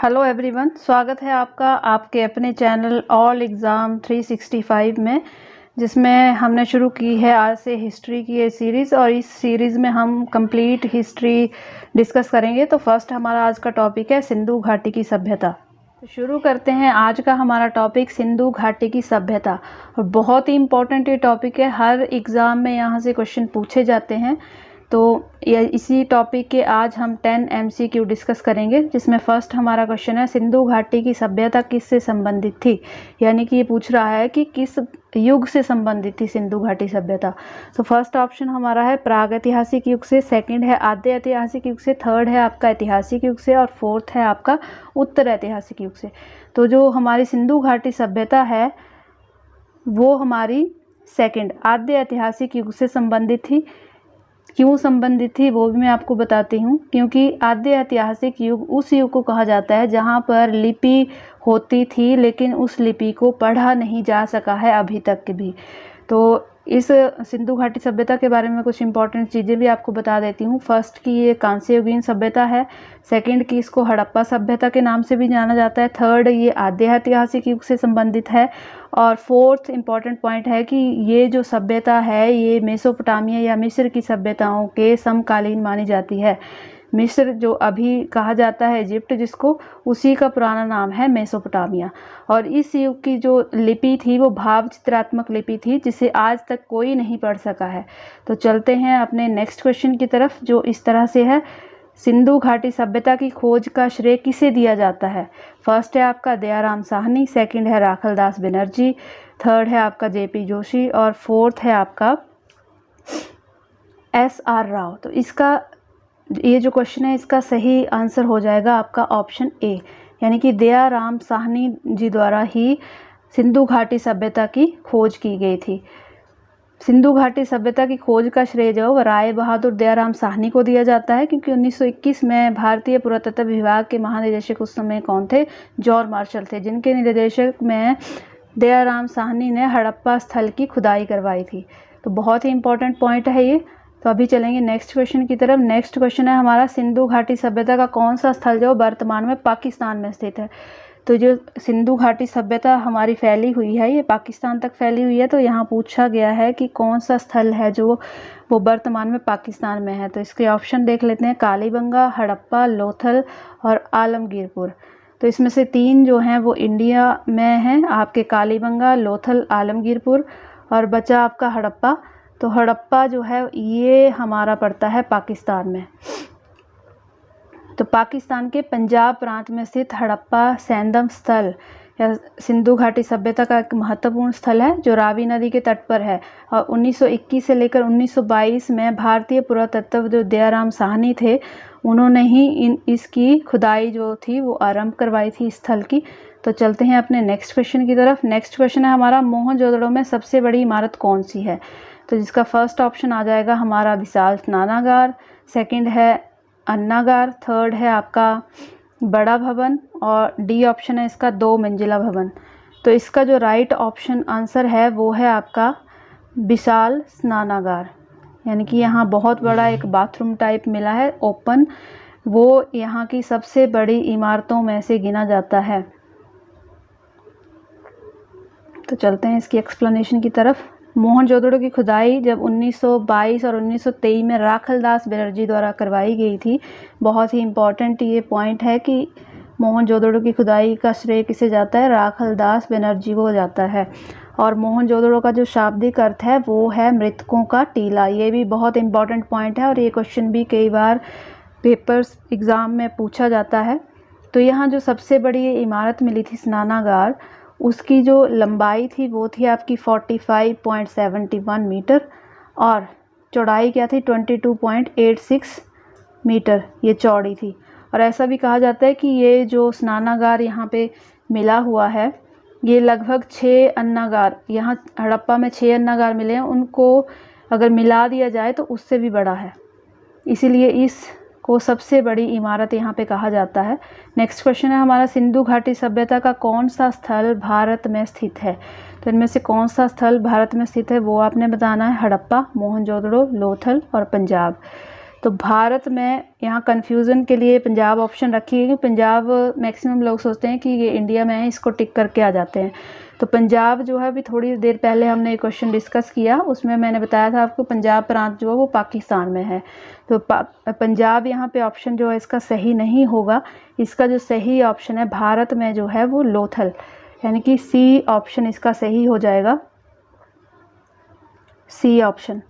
Hello everyone, स्वागत है आपका आपके अपने चैनल ऑल एग्ज़ाम 365 में, जिसमें हमने शुरू की है आज से हिस्ट्री की ये सीरीज़। और इस सीरीज़ में हम कंप्लीट हिस्ट्री डिस्कस करेंगे। तो फर्स्ट हमारा आज का टॉपिक है सिंधु घाटी की सभ्यता। तो शुरू करते हैं आज का हमारा टॉपिक सिंधु घाटी की सभ्यता। और बहुत ही इम्पोर्टेंट ये टॉपिक है, हर एग्ज़ाम में यहाँ से क्वेश्चन पूछे जाते हैं। तो इसी टॉपिक के आज हम 10 MCQ डिस्कस करेंगे, जिसमें फर्स्ट हमारा क्वेश्चन है सिंधु घाटी की सभ्यता किससे संबंधित थी। यानी कि ये पूछ रहा है कि किस युग से संबंधित थी सिंधु घाटी सभ्यता। तो फर्स्ट ऑप्शन हमारा है प्रागैतिहासिक युग से, सेकंड है आद्य ऐतिहासिक युग से, थर्ड है आपका ऐतिहासिक युग से और फोर्थ है आपका उत्तर ऐतिहासिक युग से। तो जो हमारी सिंधु घाटी सभ्यता है वो हमारी सेकंड आद्य ऐतिहासिक युग से संबंधित थी। क्यों संबंधित थी वो भी मैं आपको बताती हूँ। क्योंकि आद्य ऐतिहासिक युग उस युग को कहा जाता है जहाँ पर लिपि होती थी, लेकिन उस लिपि को पढ़ा नहीं जा सका है अभी तक के भी। तो इस सिंधु घाटी सभ्यता के बारे में कुछ इंपॉर्टेंट चीज़ें भी आपको बता देती हूँ। फर्स्ट की ये कांस्य युगीन सभ्यता है, सेकंड की इसको हड़प्पा सभ्यता के नाम से भी जाना जाता है, थर्ड ये आद्य ऐतिहासिक युग से संबंधित है, और फोर्थ इम्पॉर्टेंट पॉइंट है कि ये जो सभ्यता है ये मेसोपोटामिया या मिस्र की सभ्यताओं के समकालीन मानी जाती है। मिस्र जो अभी कहा जाता है इजिप्ट जिसको, उसी का पुराना नाम है मेसोपोटामिया। और इस युग की जो लिपि थी वो भाव चित्रात्मक लिपि थी, जिसे आज तक कोई नहीं पढ़ सका है। तो चलते हैं अपने नेक्स्ट क्वेश्चन की तरफ, जो इस तरह से है, सिंधु घाटी सभ्यता की खोज का श्रेय किसे दिया जाता है। फर्स्ट है आपका दयाराम साहनी, सेकंड है राखलदास बनर्जी, थर्ड है आपका JP जोशी और फोर्थ है आपका SR राव। तो इसका ये जो क्वेश्चन है इसका सही आंसर हो जाएगा आपका ऑप्शन ए, यानी कि दयाराम साहनी जी द्वारा ही सिंधु घाटी सभ्यता की खोज की गई थी। सिंधु घाटी सभ्यता की खोज का श्रेय जो राय बहादुर दयाराम साहनी को दिया जाता है, क्योंकि 1921 में भारतीय पुरातत्व विभाग के महानिदेशक उस समय कौन थे, जॉर्ज मार्शल थे, जिनके निर्देशक में दयाराम साहनी ने हड़प्पा स्थल की खुदाई करवाई थी। तो बहुत ही इंपॉर्टेंट पॉइंट है ये। तो अभी चलेंगे नेक्स्ट क्वेश्चन की तरफ। नेक्स्ट क्वेश्चन है हमारा सिंधु घाटी सभ्यता का कौन सा स्थल जो वर्तमान में पाकिस्तान में स्थित है। तो जो सिंधु घाटी सभ्यता हमारी फैली हुई है ये पाकिस्तान तक फैली हुई है। तो यहाँ पूछा गया है कि कौन सा स्थल है जो वो वर्तमान में पाकिस्तान में है। तो इसके ऑप्शन देख लेते हैं, कालीबंगा, हड़प्पा, लोथल और आलमगीरपुर। तो इसमें से तीन जो हैं वो इंडिया में हैं, आपके कालीबंगा, लोथल, आलमगीरपुर, और बचा आपका हड़प्पा। तो हड़प्पा जो है ये हमारा पड़ता है पाकिस्तान में। तो पाकिस्तान के पंजाब प्रांत में स्थित हड़प्पा सैंदम स्थल या सिंधु घाटी सभ्यता का एक महत्वपूर्ण स्थल है, जो रावी नदी के तट पर है। और 1921 से लेकर 1922 में भारतीय पुरातत्व जो दयाराम साहनी थे, उन्होंने ही इसकी खुदाई जो थी वो आरंभ करवाई थी इस स्थल की। तो चलते हैं अपने नेक्स्ट क्वेश्चन की तरफ। नेक्स्ट क्वेश्चन है हमारा, मोहनजोदड़ो में सबसे बड़ी इमारत कौन सी है। तो जिसका फर्स्ट ऑप्शन आ जाएगा हमारा विशाल स्नानागार, सेकंड है अन्नागार, थर्ड है आपका बड़ा भवन और डी ऑप्शन है इसका 2 मंजिला भवन। तो इसका जो राइट ऑप्शन आंसर है वो है आपका विशाल स्नानागार, यानी कि यहाँ बहुत बड़ा एक बाथरूम टाइप मिला है ओपन, वो यहाँ की सबसे बड़ी इमारतों में से गिना जाता है। तो चलते हैं इसकी एक्सप्लेनेशन की तरफ। मोहनजोदड़ो की खुदाई जब 1922 और 1923 में राखलदास बनर्जी द्वारा करवाई गई थी। बहुत ही इम्पॉर्टेंट ये पॉइंट है कि मोहनजोदड़ो की खुदाई का श्रेय किसे जाता है, राखलदास बनर्जी को जाता है। और मोहनजोदड़ो का जो शाब्दिक अर्थ है वो है मृतकों का टीला। ये भी बहुत इम्पॉर्टेंट पॉइंट है और ये क्वेश्चन भी कई बार पेपर्स एग्ज़ाम में पूछा जाता है। तो यहाँ जो सबसे बड़ी इमारत मिली थी स्नानागार, उसकी जो लंबाई थी वो थी आपकी 45.71 मीटर और चौड़ाई क्या थी 22.86 मीटर ये चौड़ी थी। और ऐसा भी कहा जाता है कि ये जो स्नानागार यहाँ पे मिला हुआ है ये लगभग 6 अन्नागार, यहाँ हड़प्पा में 6 अन्नागार मिले हैं, उनको अगर मिला दिया जाए तो उससे भी बड़ा है, इसीलिए इस को सबसे बड़ी इमारत यहाँ पे कहा जाता है। नेक्स्ट क्वेश्चन है हमारा, सिंधु घाटी सभ्यता का कौन सा स्थल भारत में स्थित है। तो इनमें से कौन सा स्थल भारत में स्थित है वो आपने बताना है, हड़प्पा, मोहनजोदड़ो, लोथल और पंजाब। तो भारत में यहाँ कन्फ्यूज़न के लिए पंजाब ऑप्शन रखी है, क्योंकि पंजाब मैक्सिमम लोग सोचते हैं कि ये इंडिया में है, इसको टिक करके आ जाते हैं। तो पंजाब जो है अभी थोड़ी देर पहले हमने एक क्वेश्चन डिस्कस किया, उसमें मैंने बताया था आपको पंजाब प्रांत जो है वो पाकिस्तान में है। तो पंजाब यहाँ पे ऑप्शन जो है इसका सही नहीं होगा। इसका जो सही ऑप्शन है भारत में जो है वो लोथल, यानी कि सी ऑप्शन इसका सही हो जाएगा। सी ऑप्शन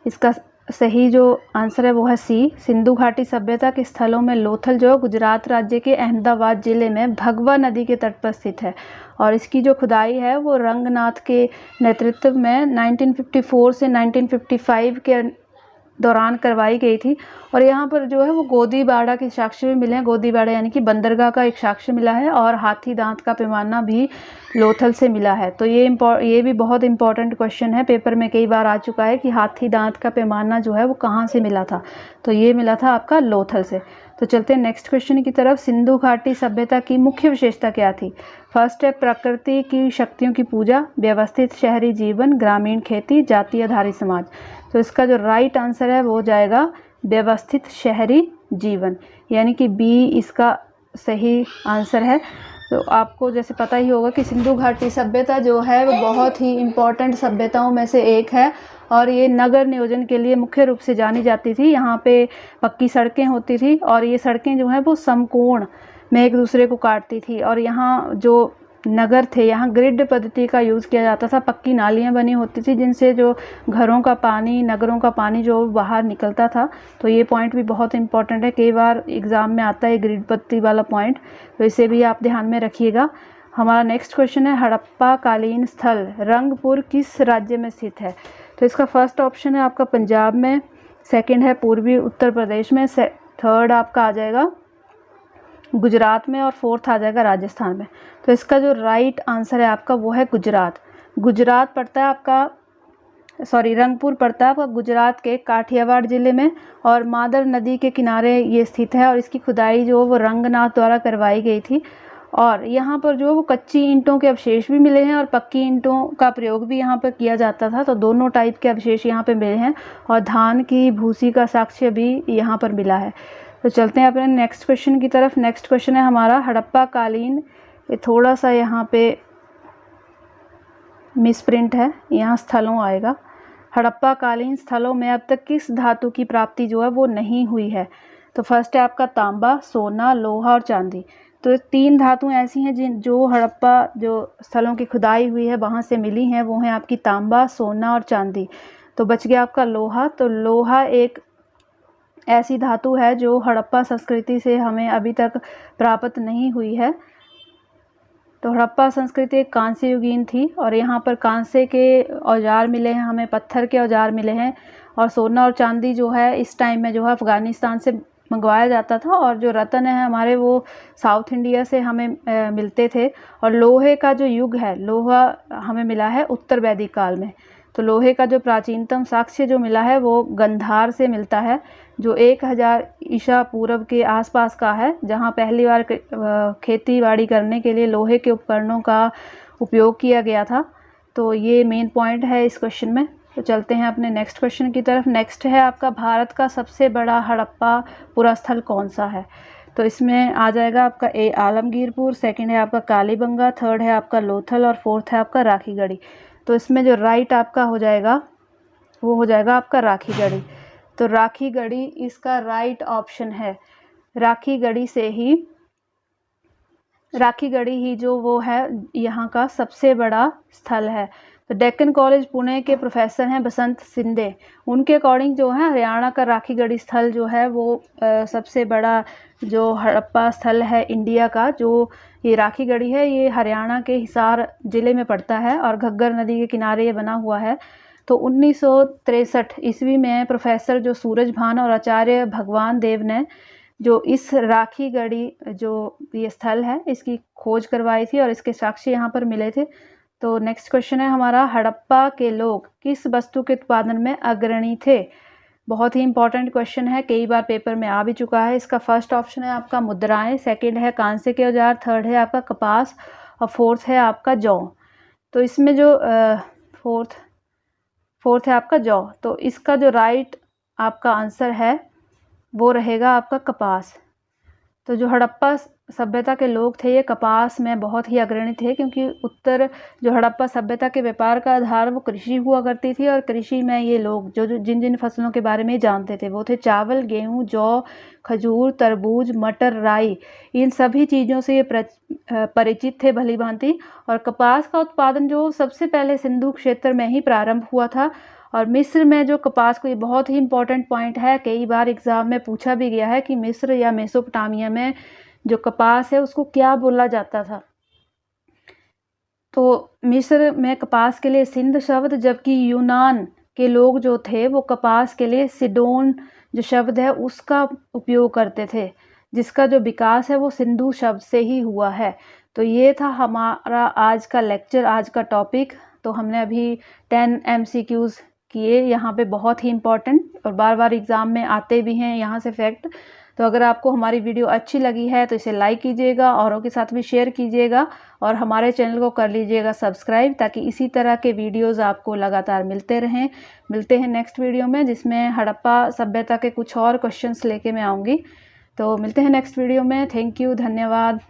इसका सही जो आंसर है वो है सी। सिंधु घाटी सभ्यता के स्थलों में लोथल जो गुजरात राज्य के अहमदाबाद जिले में भगवा नदी के तट पर स्थित है, और इसकी जो खुदाई है वो रंगनाथ के नेतृत्व में 1954 से 1955 के दौरान करवाई गई थी। और यहाँ पर जो है वो गोदीबाड़ा के साक्ष्य भी मिले हैं। गोदीबाड़ा यानी कि बंदरगाह का एक साक्ष्य मिला है, और हाथी दांत का पैमाना भी लोथल से मिला है। तो ये भी बहुत इंपॉर्टेंट क्वेश्चन है, पेपर में कई बार आ चुका है कि हाथी दांत का पैमाना जो है वो कहाँ से मिला था, तो ये मिला था आपका लोथल से। तो चलते हैं नेक्स्ट क्वेश्चन की तरफ। सिंधु घाटी सभ्यता की मुख्य विशेषता क्या थी? फर्स्ट है प्रकृति की शक्तियों की पूजा, व्यवस्थित शहरी जीवन, ग्रामीण खेती, जाति आधारित समाज। तो इसका जो राइट आंसर है वो हो जाएगा व्यवस्थित शहरी जीवन, यानी कि बी इसका सही आंसर है। तो आपको जैसे पता ही होगा कि सिंधु घाटी सभ्यता जो है वो बहुत ही इम्पॉर्टेंट सभ्यताओं में से एक है, और ये नगर नियोजन के लिए मुख्य रूप से जानी जाती थी। यहाँ पे पक्की सड़कें होती थी, और ये सड़कें जो हैं वो समकोण में एक दूसरे को काटती थी। और यहाँ जो नगर थे यहाँ ग्रिड पद्धति का यूज़ किया जाता था। पक्की नालियाँ बनी होती थी जिनसे जो घरों का पानी, नगरों का पानी जो बाहर निकलता था। तो ये पॉइंट भी बहुत इंपॉर्टेंट है, कई बार एग्ज़ाम में आता है ग्रिड पद्धति वाला पॉइंट, तो इसे भी आप ध्यान में रखिएगा। हमारा नेक्स्ट क्वेश्चन है हड़प्पा कालीन स्थल रंगपुर किस राज्य में स्थित है? तो इसका फर्स्ट ऑप्शन है आपका पंजाब में, सेकंड है पूर्वी उत्तर प्रदेश में, थर्ड आपका आ जाएगा गुजरात में, और फोर्थ आ जाएगा राजस्थान में। तो इसका जो राइट आंसर है आपका वो है गुजरात। गुजरात पड़ता है आपका रंगपुर पड़ता है आपका गुजरात के काठियावाड़ ज़िले में, और मादर नदी के किनारे ये स्थित है। और इसकी खुदाई जो वो रंगनाथ द्वारा करवाई गई थी। और यहाँ पर जो वो कच्ची ईंटों के अवशेष भी मिले हैं, और पक्की ईंटों का प्रयोग भी यहाँ पर किया जाता था। तो दोनों टाइप के अवशेष यहाँ पे मिले हैं, और धान की भूसी का साक्ष्य भी यहाँ पर मिला है। तो चलते हैं अपने नेक्स्ट क्वेश्चन की तरफ। नेक्स्ट क्वेश्चन है हमारा हड़प्पा कालीन, ये थोड़ा सा यहाँ पे मिसप्रिंट है, यहाँ स्थलों आएगा। हड़प्पा कालीन स्थलों में अब तक किस धातु की प्राप्ति जो है वो नहीं हुई है? तो फर्स्ट है आपका तांबा, सोना, लोहा और चांदी। तो तीन धातुएं ऐसी हैं जो हड़प्पा जो स्थलों की खुदाई हुई है वहाँ से मिली हैं, वो हैं आपकी तांबा, सोना और चांदी। तो बच गया आपका लोहा। तो लोहा एक ऐसी धातु है जो हड़प्पा संस्कृति से हमें अभी तक प्राप्त नहीं हुई है। तो हड़प्पा संस्कृति एक कांस्य युगीन थी, और यहाँ पर कांस्य के औजार मिले हैं हमें, पत्थर के औजार मिले हैं। और सोना और चांदी जो है इस टाइम में जो है अफ़गानिस्तान से मंगवाया जाता था, और जो रत्न है हमारे वो साउथ इंडिया से हमें मिलते थे। और लोहे का जो युग है, लोहा हमें मिला है उत्तर वैदिक काल में। तो लोहे का जो प्राचीनतम साक्ष्य जो मिला है वो गंधार से मिलता है, जो 1000 ईसा पूर्व के आसपास का है, जहाँ पहली बार खेती बाड़ी करने के लिए लोहे के उपकरणों का उपयोग किया गया था। तो ये मेन पॉइंट है इस क्वेश्चन में। तो चलते हैं अपने नेक्स्ट क्वेश्चन की तरफ। नेक्स्ट है आपका भारत का सबसे बड़ा हड़प्पा पुरास्थल कौन सा है? तो इसमें आ जाएगा आपका ए आलमगीरपुर, सेकंड है आपका कालीबंगा, थर्ड है आपका लोथल, और फोर्थ है आपका राखीगढ़ी। तो इसमें जो राइट आपका हो जाएगा वो हो जाएगा आपका राखीगढ़ी। तो राखीगढ़ी इसका राइट ऑप्शन है। राखीगढ़ी ही जो वो है यहाँ का सबसे बड़ा स्थल है। तो डेक्कन कॉलेज पुणे के प्रोफेसर हैं बसंत सिंधे, उनके अकॉर्डिंग जो है हरियाणा का राखीगढ़ी स्थल जो है वो सबसे बड़ा जो हड़प्पा स्थल है इंडिया का, जो ये राखीगढ़ी है, ये हरियाणा के हिसार ज़िले में पड़ता है, और घग्गर नदी के किनारे ये बना हुआ है। तो 1963 ईस्वी में प्रोफेसर जो सूरजभान और आचार्य भगवान देव ने जो इस राखीगढ़ी जो ये स्थल है इसकी खोज करवाई थी, और इसके साक्ष्य यहाँ पर मिले थे। तो नेक्स्ट क्वेश्चन है हमारा हड़प्पा के लोग किस वस्तु के उत्पादन में अग्रणी थे? बहुत ही इंपॉर्टेंट क्वेश्चन है, कई बार पेपर में आ भी चुका है। इसका फर्स्ट ऑप्शन है आपका मुद्राएं, सेकंड है कांसे के औजार, थर्ड है आपका कपास, और फोर्थ है आपका जौ। तो इसमें जो फोर्थ है आपका जौ। तो इसका जो राइट आपका आंसर है वो रहेगा आपका कपास। तो जो हड़प्पा सभ्यता के लोग थे ये कपास में बहुत ही अग्रणी थे, क्योंकि उत्तर जो हड़प्पा सभ्यता के व्यापार का आधार वो कृषि हुआ करती थी, और कृषि में ये लोग जो जिन जिन फसलों के बारे में जानते थे वो थे चावल, गेहूं, जौ, खजूर, तरबूज, मटर, राई। इन सभी चीज़ों से ये परिचित थे भली भांति। और कपास का उत्पादन जो सबसे पहले सिंधु क्षेत्र में ही प्रारंभ हुआ था। और मिस्र में जो कपास को, ये बहुत ही इंपॉर्टेंट पॉइंट है, कई बार एग्जाम में पूछा भी गया है कि मिस्र या मेसोपोटामिया में जो कपास है उसको क्या बोला जाता था। तो मिस्र में कपास के लिए सिंध शब्द, जबकि यूनान के लोग जो थे वो कपास के लिए सिडोन जो शब्द है उसका उपयोग करते थे, जिसका जो विकास है वो सिंधु शब्द से ही हुआ है। तो ये था हमारा आज का लेक्चर, आज का टॉपिक। तो हमने अभी 10 MCQs किए यहाँ पे, बहुत ही इम्पॉर्टेंट और बार बार एग्ज़ाम में आते भी हैं यहाँ से फैक्ट। तो अगर आपको हमारी वीडियो अच्छी लगी है तो इसे लाइक कीजिएगा, औरों के साथ भी शेयर कीजिएगा, और हमारे चैनल को कर लीजिएगा सब्सक्राइब, ताकि इसी तरह के वीडियोस आपको लगातार मिलते रहें। मिलते हैं नेक्स्ट वीडियो में, जिसमें हड़प्पा सभ्यता के कुछ और क्वेश्चंस लेके मैं आऊँगी। तो मिलते हैं नेक्स्ट वीडियो में। थैंक यू, धन्यवाद।